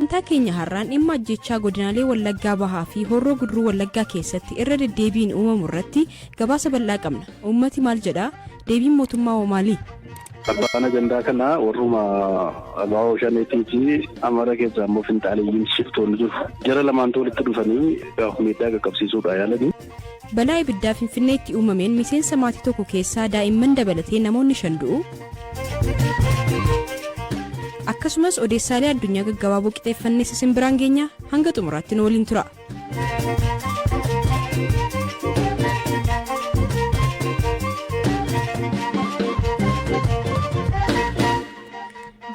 sagantaa keenya har'aan dhimma ajjechaa godinaalee Wallaggaa Bahaa fi Horroo Guduruu Wallaggaa keessatti irra deddeebiin uumamu irratti gabaasa bal'aa qabna. Uummati maal jedha? Deebiin mootummaa hoo maali? Abbaan ajandaa kana warruma abaa'oo shaneetii fi amara keessaa immoo finxaaleeyyiin shiftoonni jiru. Jara lamaan walitti dhufanii miidhaa qaqqabsiisuudha yaalanii. Balaa ibiddaa Finfinneetti uumameen miseensa maatii tokko keessaa daa'imman dabalatee namoonni 5 du'u. Akkasumas odeessaalee addunyaa gaggabaaboo qixeeffannee isin biraan geenya hanga xumuraatti nu waliin tura.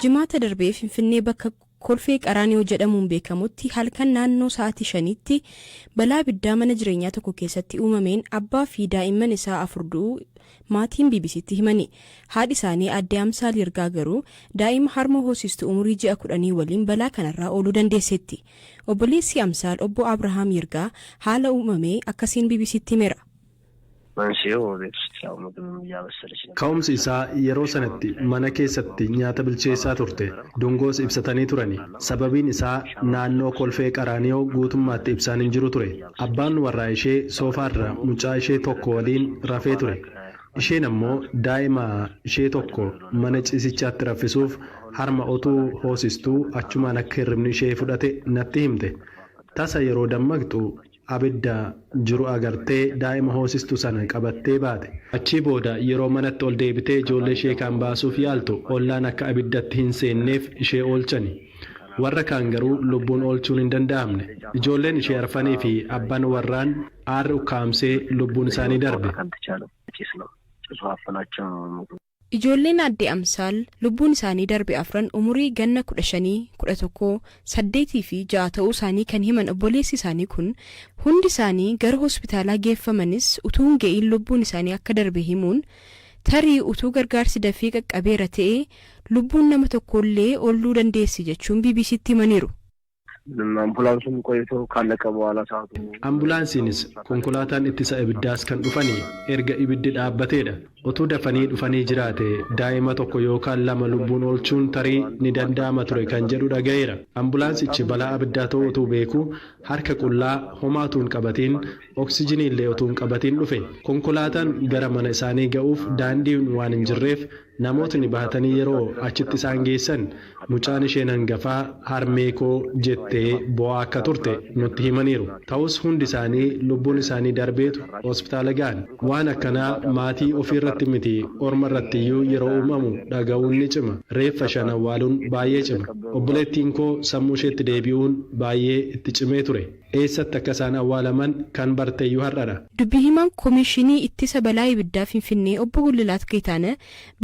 Jimaata darbee Finfinnee bakka Kolfee Qaraanioo jedhamuun beekamutti halkan naannoo sa'aatii 5tti balaa ibiddaa mana jireenyaa tokko keessatti uumameen abbaa fi daa'imman isaa 4 du'u maatiin BBC'tti himani. Haadhi isaanii aadde Amsaal Yirgaa garuu daa'ima harma hoosistuu umurii 10 waliin balaa kanarraa ooluu dandeesseetti. Obboleessi Amsaal obbo Abrahaam Yirgaa haala uumamee akkasiin BBC'tti himera. Ka'umsi isaa yeroo sanatti mana keessatti nyaata bilcheessaa turte dungoos ibsatanii turani. Sababiin isaa naannoo Kolfee Qaraanioo guutummaatti ibsaan hin jiru ture. Abbaan warraa ishee soofaarra mucaa ishee tokko waliin rafee ture. Isheen ammoo daa'ima ishee tokko mana ciisichaatti raffisuuf harma otuu hoosistuu achumaan akka hirribni ishee fudhate natti himte. Tasa yeroo dammaqxu abidda jiru agartee daa'ima hoosistuu sana qabattee baate. Achii booda yeroo manatti ol deebitee ijoollee ishee kan baasuuf yaaltu ollaan akka abiddatti hin seenneef ishee oolchani. Warra kaan garuu lubbuun oolchuun hin danda'amne. Ijoolleen ishee arfanii fi abbaan warraan aarri ukkaamsee lubbuun isaanii darbe. Ijoolleen aadde Amsaal lubbuun isaanii darbe 4 umurii ganna 15, 11, 8 fi 6 ta'uu isaanii kan himan obboleessi isaanii kun hundi isaanii gara hospitaalaa geeffamanis utuu hin ga'iin lubbuun isaanii akka darbe himuun tarii utuu gargaarsi dafee qaqqabeera ta'ee lubbuun nama tokkollee ooluu dandeessi jechuun BBC'tti himaniiru. Ambulaansiinis konkolaataan ittisa ibiddaas kan dhufanii erga ibiddi dhaabbateedha. Utuu dafanii dhufanii jiraate daa'ima tokko yookaan 2 lubbuun oolchuun tarii ni danda'ama ture kan jedhu dhaga'eera. Ambulaansichi balaa abiddaa ta'uu utuu beeku harka qullaa homaa utuu hin qabatiin oksijinii illee utuu hin qabatiin dhufe. Konkolaataan gara mana isaanii ga'uuf daandiin waan hin jirreef namootni bahatanii yeroo achitti isaan geessan mucaan isheen hangafaa harmee koo jettee bo'aa akka turte nutti himaniiru. Ta'us hundi isaanii lubbuun isaanii darbeetu hospitaala ga'an. Waan akkanaa maatii ofiirratti miti orma irratti iyyuu yeroo uumamu dhaga'uun ni cima. Reeffa 5 awwaaluun baay'ee cima. Obboleettiin koo sammuu isheetti deebi'uun baay'ee itti cimee ture. Eessatti akka isaan awwaalaman kan barteeyyuu har'adha. Dubbii himaan Koomishinii Ittisa Balaa Ibiddaa Finfinnee obbo Gullilaat Geetaanaa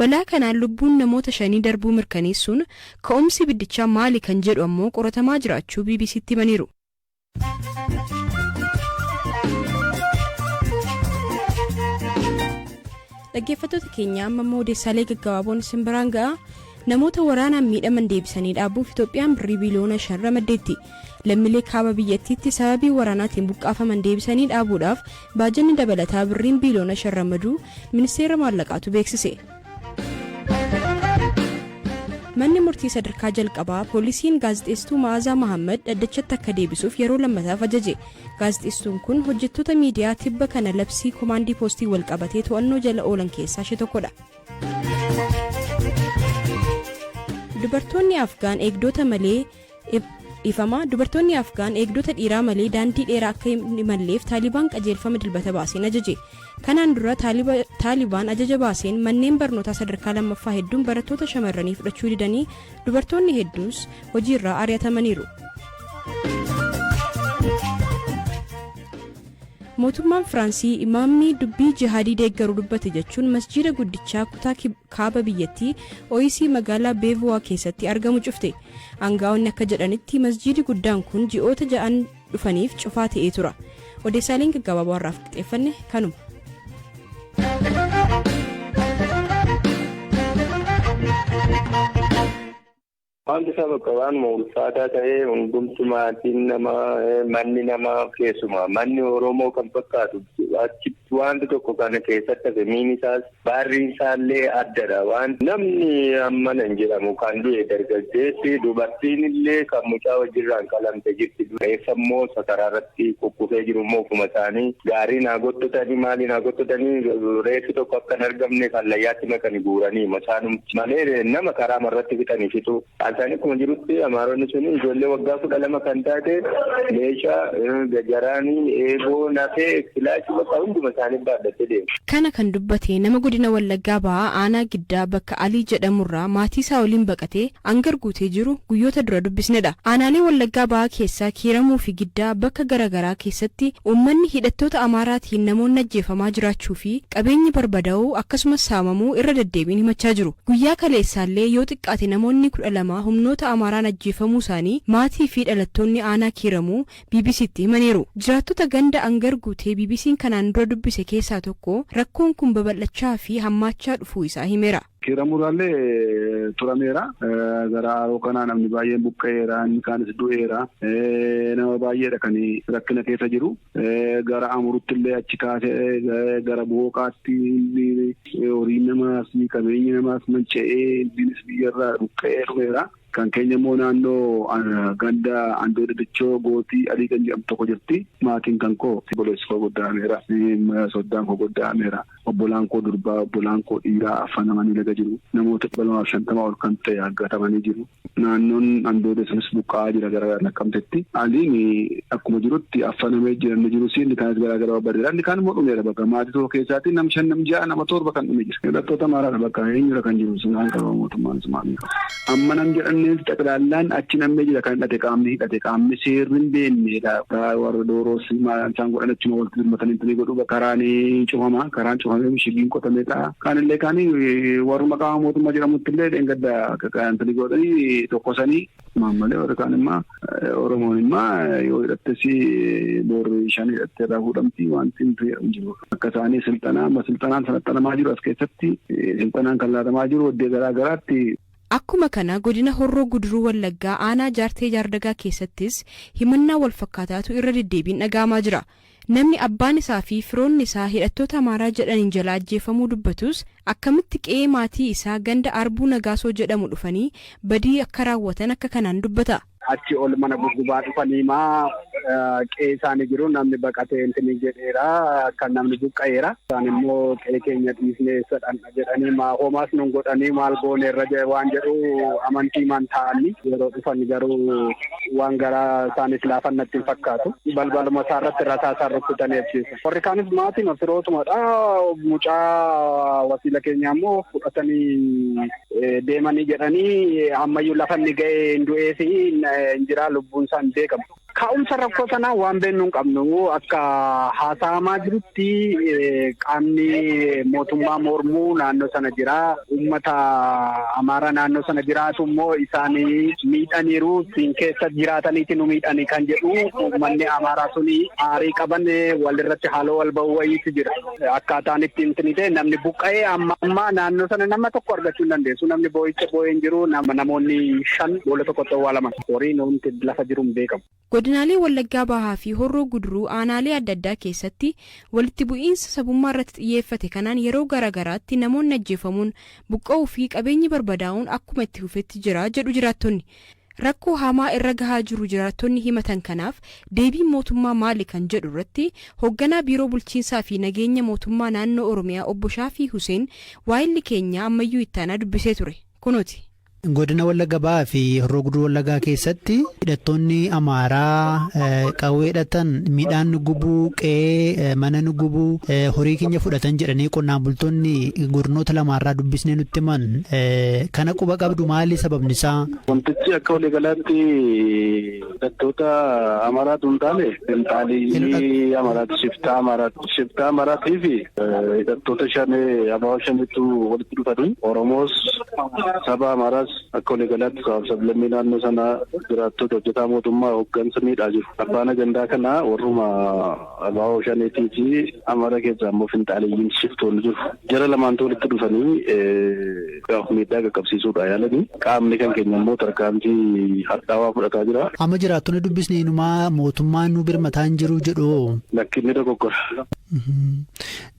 balaa kanaan lubbuun namoota 5 darbuu mirkaneessuun ka'umsi ibiddichaa maali kan jedhu ammoo qoratamaa jiraachuu BBC'tti himaniiru. Dhaggeeffattoota keenya amma odeessaalee gaggabaaboon isin biraan ga'a. Namoota waraanaan miidhaman deebisanii dhaabuuf Itoophiyaan birrii biliyoona 5 ramaddeetti. Lammiilee kaaba biyyattiitti sababii waraanaatiin buqqaafaman deebisanii dhaabuudhaaf baajanni dabalataa birriin biliyoona 5 ramaduu ministeera maallaqaatu beeksise. Manni murtii sadarkaa jalqabaa poolisiin gaazexeessituu Ma'aazaa Mahammad dhaddachatti akka deebisuuf yeroo lammataaf ajaje. Gaazexeessituun kun hojjettoota miidiyaa tibba kana labsii koomaandii poostii wal qabatee to'annoo jala oolan keessaa ishee tokkodha. Dubartoonni Afgaan eegdota malee Dubartoonni Afgaan eegdota dhiiraa malee daandii dheeraa akka hin imalleef Taalibaan qajeelfama dilbata baaseen ajaje. Kanaan dura Taalibaan ajaja baaseen manneen barnootaa sadarkaa lammaffaa hedduun barattoota shamarranii fudhachuu didanii dubartoonni hedduus hojiirraa ari'atamaniiru. Mootummaan Firaansii imaamni dubbii jihaadii deeggaruu dubbate jechuun masjiida guddichaa kutaa kaaba biyyattii Ooyisii magaalaa Beevuwaa keessatti argamu cufte. Aangaa'onni akka jedhanitti masjiidi guddaan kun ji'oota 6 dhufaniif cufaa ta'ee tura. Odeessaaleen gaggabaaboo har'aaf qixxeeffanne kanuma. Wanti isa bakka waanuma ulfaataa ta'ee hundumti maatiin namaa manni namaa keessumaa manni Oromoo kan fakkaatu achitti wanti tokko kana keessatti hafe miin isaas baarriin isaallee addadha. Waan namni ammana hin jedhamu kan du'e dargaggeessi dubartiin illee kan mucaa wajjirraan qalamte jirti. Reeffa immoo sakaraa irratti kukkufee jiru immoo ofuma isaanii gaarii naa gottotanii maali naa gottotanii reeffi tokko akka hin argamne kallayyaatti makanii guuranii masaanumti malee nama karaa marratti fixanii fitu. Isaanii akkuma jirutti Amaaronni sun ijoollee waggaa 12 kan taate meeshaa gajaraanii eeboo nafee kilaashii bakka hunduma isaanii baadhattee deemu. Kana kan dubbate nama godina Wallaggaa ba'aa aanaa giddaa bakka Alii jedhamurraa maatii isaa waliin baqatee angar guutee jiru guyyoota dura dubbisnedha. Aanaalee Wallaggaa ba'aa keessaa Kiiramuu fi Giddaa bakka garaagaraa keessatti uummanni hidhattoota Amaaraatiin namoonni ajjeefamaa jiraachuu fi qabeenyi barbadaa'uu akkasumas saamamuu irra deddeebiin himachaa jiru. Guyyaa kaleessaallee yoo xiqqaate namoonni 12 humnoota Amaaraan ajjeefamuu isaanii maatii fi dhalattoonni aanaa Kiiramuu BBC'tti himaniiru. Jiraattota ganda angar guutee BBC'n kanaan dura dubbise keessaa tokko rakkoon kun babal'achaa fi hammaachaa dhufuu isaa himeera. Kiiramuraallee turameera gara haroo kanaa namni baay'een buqqa'eera inni kaanis du'eera nama baay'eedha kan rakkina keessa jiru gara amurutti illee achi kaasee gara booqaatti horiin namaas qabeenyi namaas manca'ee innis biyyarraa buqqa'ee dhumeera. Kan keenya immoo naannoo ganda andoo dadichoo gootii adii kan jedhamu tokko jirti. Maatiin kan koo obboleessi koo goddaameera. Soddaan koo goddaameera. Obbolaan koo durbaa obbolaan koo dhiiraa affanamanii laga jiru. Namoota 250 ol kan ta'e aggatamanii jiru. Naannoon andoo dadichoo buqqa'aa jira gara Naqqamteetti. Aliin akkuma jirutti affanamee jiran jiru siin kaanis garaagara babbadeera. Inni kaan immoo dhumeera bakka maatii tokko keessaatiin nam 5 nam 6 nama 7 kan dhume jira. Hidhattoota Amaaraadha bakka eenyudha kan jiru sun qaba mootummaan Somaalee. Amma nam jedhan Xaqilaallaan achi namni jira kan hidhate qaamni seerri hin beeknedha. Warra Dooroos isaan godhan achuma walitti dirmatanii godhu karaan cufamee mishigiin qotameedha. Kaanillee warruma qaama mootummaa jedhamutti illee dheengadda kan godhanii tokkosanii maammalee warra kaan immoo Oromoon immoo yoo hidhattes boorri 5 hidhattee irraa fuudhamti wanti hin jiru. Akka isaanii silxanaan sanaxanamaa jiru as keessatti silxanaan kan laatamaa jiru waddee garaagaraatti. Akkuma kana godina Horroo Guduruu Wallaggaa aanaa Jaartee Jaardagaa keessattis himannaa wal fakkaataatu irra deddeebiin dhaga'amaa jira. Namni abbaan isaa fi firoonni isaa hidhattoota Amaaraa jedhaniin jala ajjeefamuu dubbatus akkamitti qe'ee maatii isaa ganda Arbuu Nagaasoo jedhamu dhufanii badii akka raawwatan akka kanaan dubbata. Achi ol mana gurgubaa dhufanii qe'ee isaanii jiru namni baqatee intini jedheera kan namni buqqa'eera. Isaan immoo qe'ee keenya dhiisnee sadhanna jedhanii homaas nun godhanii maal gooneerra waan jedhu amantii maan ta'anii yeroo dhufan garuu waan garaa isaanis laafannatti hin fakkaatu. Balbaluma isaarratti rasaasaan rukkutanii ajjeesu. Warri kaanis maatiin firootumadha. Mucaa wasiila keenya immoo fudhatanii deemanii jedhanii ammayyuu lafanni ga'ee hin du'ee fi injiraa lubbuun isaa hin beekamu. Ka'umsa rakkoo sanaa waan beeknu hin qabnu akka haasa'amaa jirutti qaamni mootummaa mormuu naannoo sana jira. Uummata Amaaraa naannoo sana jiraatu immoo isaanii miidhaniiru siin keessa jiraataniiti nu miidhanii kan jedhu uummanni Amaaraa suni aarii qaban walirratti haaloo wal ba'uu wayiitu jira. Akkaataan ittiin tinite namni buqqa'ee amma naannoo sana nama tokko argachuu hin dandeessu. Namni boo'icha boo'ee hin jiru namoonni 5 boolla tokkotti awwaalaman. Horiin hundi lafa jiru hin beekamu. Godinaalee Wallaggaa Bahaa fi Horroo Guduruu aanaalee adda addaa keessatti walitti bu'iinsa sabummaa irratti xiyyeeffate kanaan yeroo garaagaraatti namoonni ajjeefamuun buqqa'uu fi qabeenyi barbadaa'uun akkuma itti fufetti jira jedhu jiraattonni. Rakkoo hamaa irra gahaa jiru jiraattonni himatan kanaaf deebiin mootummaa maali kan jedhu irratti hoogganaa biiroo bulchiinsaa fi nageenya mootummaa naannoo Oromiyaa obbo Shaafii Huseen waa'illi keenya ammayyuu ittaanaa dubbisee ture. Kunooti. Godina Wallagga Bahaa fi Horroo Guduruu Wallaggaa keessatti hidhattoonni Amaaraa qawwee hidhatan midhaan gubuu qe'ee mana gubuu horii keenya fudhatan jedhanii qonnaan bultoonni godinoota lamaarraa dubbisnee nutti himan kana quba qabdu maali sababni isaa? Wantichi akka waliigalaatti hidhattoota Amaaraatu hin taane finxaalii Amaaraati shiftaa Amaaraatii fi hidhattoota 5 abaaboo 5tu walitti dhufanii Oromoos saba Amaaraas ammas akka waliigalaatti sablammii naannoo sanaa jiraattota hojjetaa mootummaa hooggansa miidhaa jiru. Abbaan agandaa kanaa warruma abaaboo shaneetii fi amara keessaa immoo finxaaleeyyiin shiftoonni jiru. Jara lamaantu walitti dhufanii miidhaa qaqqabsiisuudha yaalanii qaamni kan keenya immoo tarkaanfii hadhaawaa fudhataa jira. Amma jiraattonni dubbisne inumaa mootummaan nu birmataa hin jiru jedhu. Lakkinni dogoggora.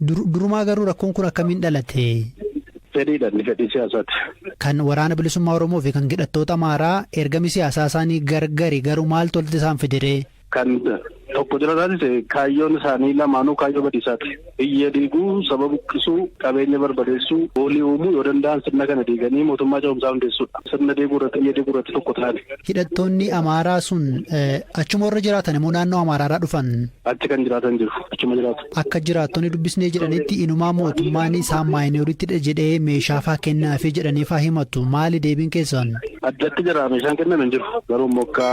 Durumaa garuu rakkoon kun akkamiin dhalate? Fedhiidhaan ni fedhii siyaasaati. Kan waraana bilisummaa Oromoo fi kan hidhattoota Amaaraa ergami siyaasaa isaanii gargari garuu maaltu walitti isaan fidere? Kan tokko jira taasise kaayyoon isaanii lamaanuu kaayyoo badiisaati. Biyya diiguu, saba buqqisuu, qabeenya barbadeessuu, boolii uumuu yoo danda'an sirna kana diiganii mootummaa ce'umsaa hundeessuudha. Sirna diiguu irratti biyya diiguu irratti tokko ta'ani. Hidhattoonni Amaaraa sun achuma warra jiraatan immoo naannoo Amaaraarraa dhufan? Achi kan jiraatan jiru. Achuma jiraatu. Akka jiraattonni dubbisnee jedhanitti inumaa mootummaan isaan maayinooritti jedhee meeshaa fa'aa kennaafii jedhanii fa'aa himatu. Maali deebiin keessan? Addatti jira meeshaan kenname hin jiru. Garuu immoo akka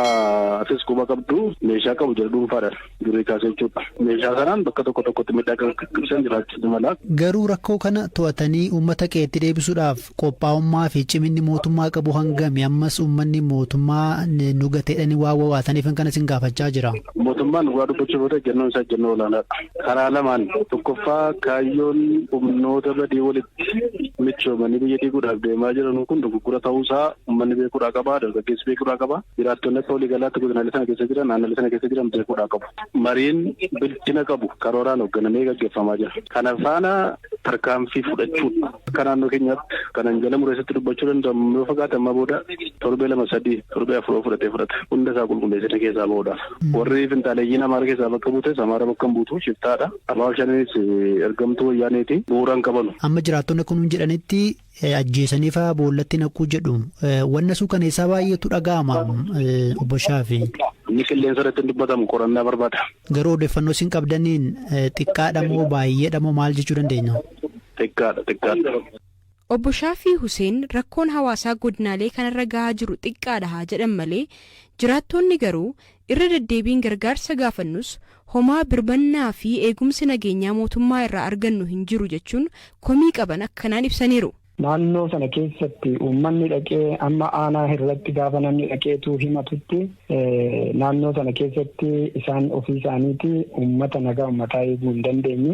atis quba qabdu meeshaa qabu jedhu dhuunfaadhaan durii kaasee jechuudha. Meeshaa sanaan bakka tokko tokkotti miidhaa kan qaqqabsiisan jiraachuu mala. Garuu rakkoo kana to'atanii uummata qeetti deebisuudhaaf qophaa'ummaa fi ciminni mootummaa qabu hangami ammas uummanni mootummaa nu gateedhanii waa wawaataniif kanas hin gaafachaa jira. Mootummaan dhugaa dubbachuu booda ejjennoon isaa ejjennoo olaanaadha. Karaa lamaan tokkoffaa kaayyoon humnoota badii walitti michoomanii biyya diiguudhaaf deemaa jiran kun dogoggora ta'uusaa uummanni beekuudhaa qaba, dargaggeessi beekuudhaa qaba, jiraattonni akka waliigalaatti godinaalee sana keessa jiran, naannolee sana keessa jiran beekuudhaa qabu. Mariin bilchina qabu karooraan hoogganamee gaggeeffamaa jira. Kana faana tarkaanfii fudhachuudha. Akka naannoo keenyaatti kanan jala mureessatti dubbachuu danda'amu yoo fagaate amma booda torbee 2-3 torbee 4 fudhata. Hunda isaa qulqulleessine keessaa bahuudhaaf. Warri finxaaleeyyiin Amaara keessaa bakka buutes Amaara bakka hin buutu shiftaadha. Abaaboo Shanees ergamtuu wayyaaneeti bu'uuraan qabanu. Amma jiraattonni kun jedhanitti ajjeesanii fa'aa boollatti naquu jedhu. Wanna suukaneessaa baay'eetu dhaga'ama obbo Shaafii. Inni qilleensa irratti dubbatamu qorannaa barbaada. Garuu odeeffannoo isin qabdaniin xiqqaadha moo baay'eedha moo maal jechuu dandeenya? Xiqqaadha. Obbo Shaafii Huseen rakkoon hawaasaa godinaalee kanarra gahaa jiru xiqqaadha haa jedhan malee jiraattonni garuu irra deddeebiin gargaarsa gaafannus homaa birmannaa fi eegumsi nageenyaa mootummaa irraa argannu hin jiru jechuun komii qaban akkanaan ibsaniiru. Naannoo sana keessatti uummanni dhaqee amma aanaa irratti gaafa namni dhaqeetu himatutti naannoo sana keessatti isaan ofii isaaniiti uummata nagaa uummataa eeguu hin dandeenye.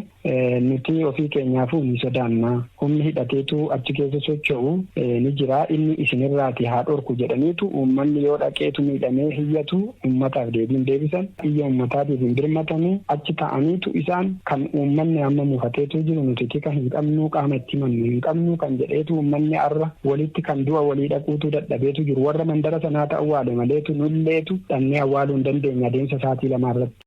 Nuti ofii keenyaafuu ni sodaanna. Humni hidhateetu achi keessa socho'u ni jira. Inni isinirraati haa dhorku jedhaniitu uummanni yoo dhaqeetu miidhamee hiyyatu uummataaf deebiin deebisan. Iyya uummataatiif hin birmatanii achi ta'aniitu isaan kan uummanni amma mufateetu jiru nuti tika hin qabnu qaama itti himannu hin qabnu kan jedhe. Uummanni arra walitti kan du'a walii dhaquutu dadhabeetu jiru. Warra mandara sanaa ta'uu waale maleetu nulleetu dhannee awwaaluu hin dandeenya adeemsa sa'aatii 2 irratti.